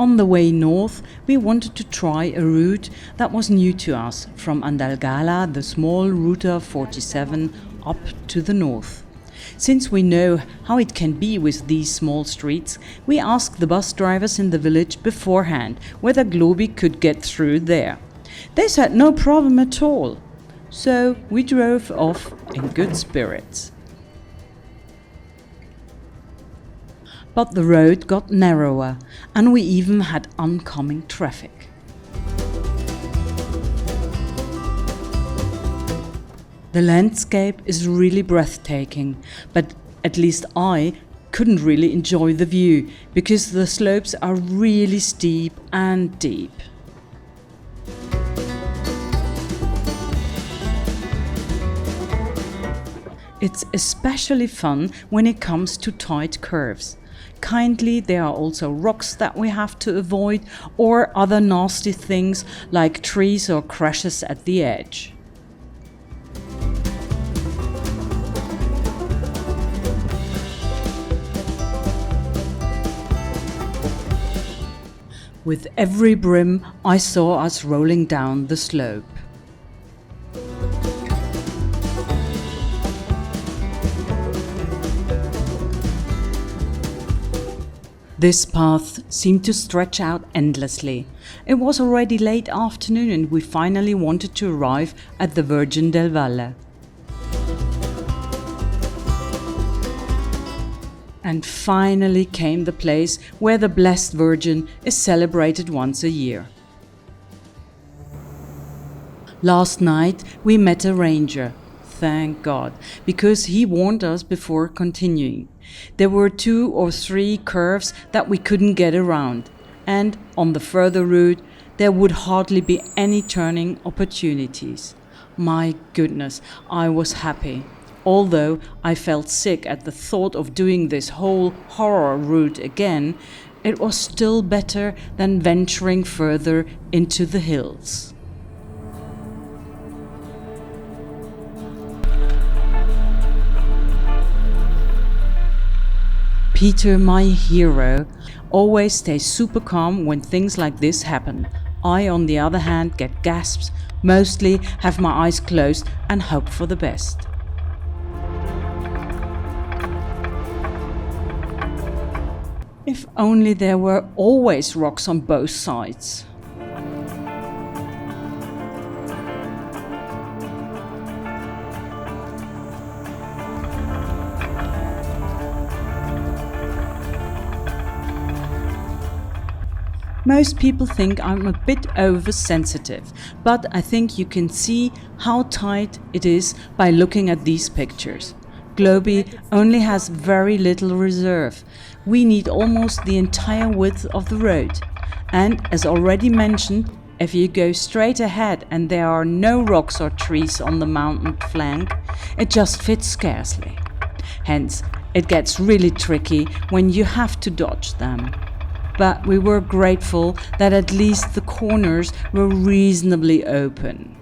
On the way north, we wanted to try a route that was new to us, from Andalgalá, the small Ruta 47, up to the north. Since we know how it can be with these small streets, we asked the bus drivers in the village beforehand whether Globi could get through there. They said no problem at all. So we drove off in good spirits. But the road got narrower, and we even had oncoming traffic. The landscape is really breathtaking, but at least I couldn't really enjoy the view because the slopes are really steep and deep. It's especially fun when it comes to tight curves. Kindly, there are also rocks that we have to avoid, or other nasty things like trees or crashes at the edge. With every brim, I saw us rolling down the slope. This path seemed to stretch out endlessly. It was already late afternoon and we finally wanted to arrive at the Virgen del Valle. And finally came the place where the Blessed Virgin is celebrated once a year. Last night we met a ranger. Thank God, because he warned us before continuing. There were 2 or 3 curves that we couldn't get around, and on the further route there would hardly be any turning opportunities. My goodness, I was happy. Although I felt sick at the thought of doing this whole horror route again, it was still better than venturing further into the hills. Peter, my hero, always stays super calm when things like this happen. I, on the other hand, get gasps, mostly have my eyes closed and hope for the best. If only there were always rocks on both sides. Most people think I'm a bit oversensitive, but I think you can see how tight it is by looking at these pictures. Globi only has very little reserve. We need almost the entire width of the road. And as already mentioned, if you go straight ahead and there are no rocks or trees on the mountain flank, it just fits scarcely. Hence, it gets really tricky when you have to dodge them. But we were grateful that at least the corners were reasonably open.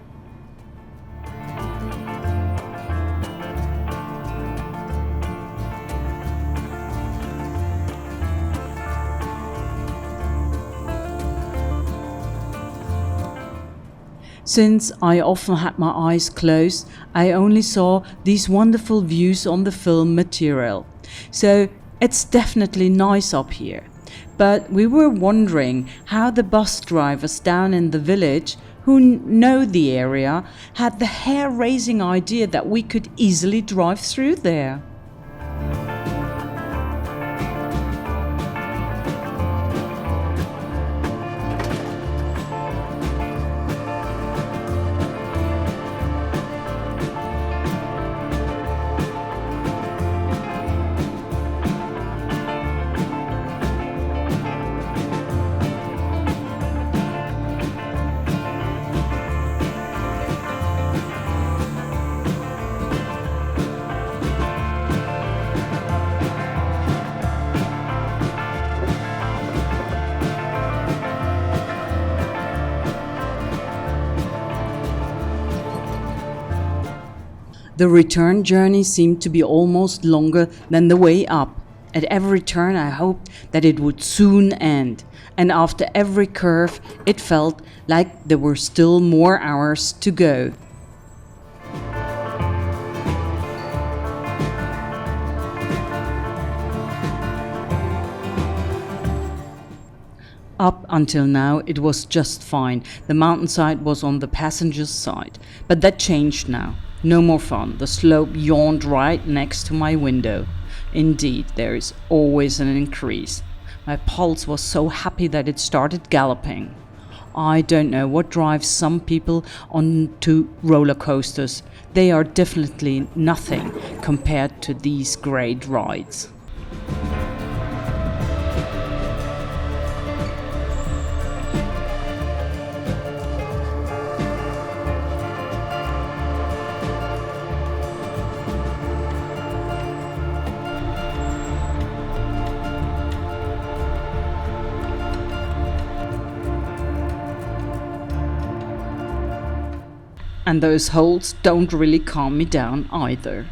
Since I often had my eyes closed, I only saw these wonderful views on the film material. So it's definitely nice up here. But we were wondering how the bus drivers down in the village, who know the area, had the hair-raising idea that we could easily drive through there. The return journey seemed to be almost longer than the way up, At every turn I hoped that it would soon end, and after every curve it felt like there were still more hours to go. Up until now it was just fine. The mountainside was on the passenger's side, but that changed now. No more fun. The slope yawned right next to my window. Indeed, there is always an increase. My pulse was so happy that it started galloping. I don't know what drives some people onto roller coasters. They are definitely nothing compared to these great rides. And those holes don't really calm me down either.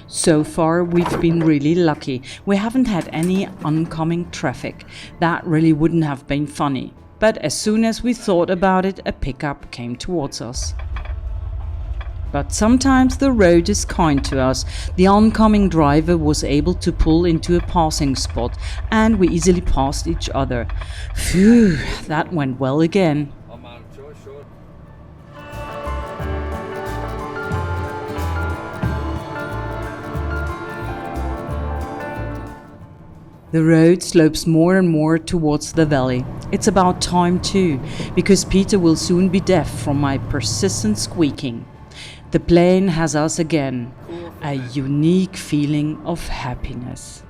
So far we've been really lucky. We haven't had any oncoming traffic. That really wouldn't have been funny. But as soon as we thought about it, a pickup came towards us. But sometimes the road is kind to us. The oncoming driver was able to pull into a passing spot, and we easily passed each other. Phew, that went well again. The road slopes more and more towards the valley. It's about time too, because Peter will soon be deaf from my persistent squeaking. The plane has us again, a unique feeling of happiness.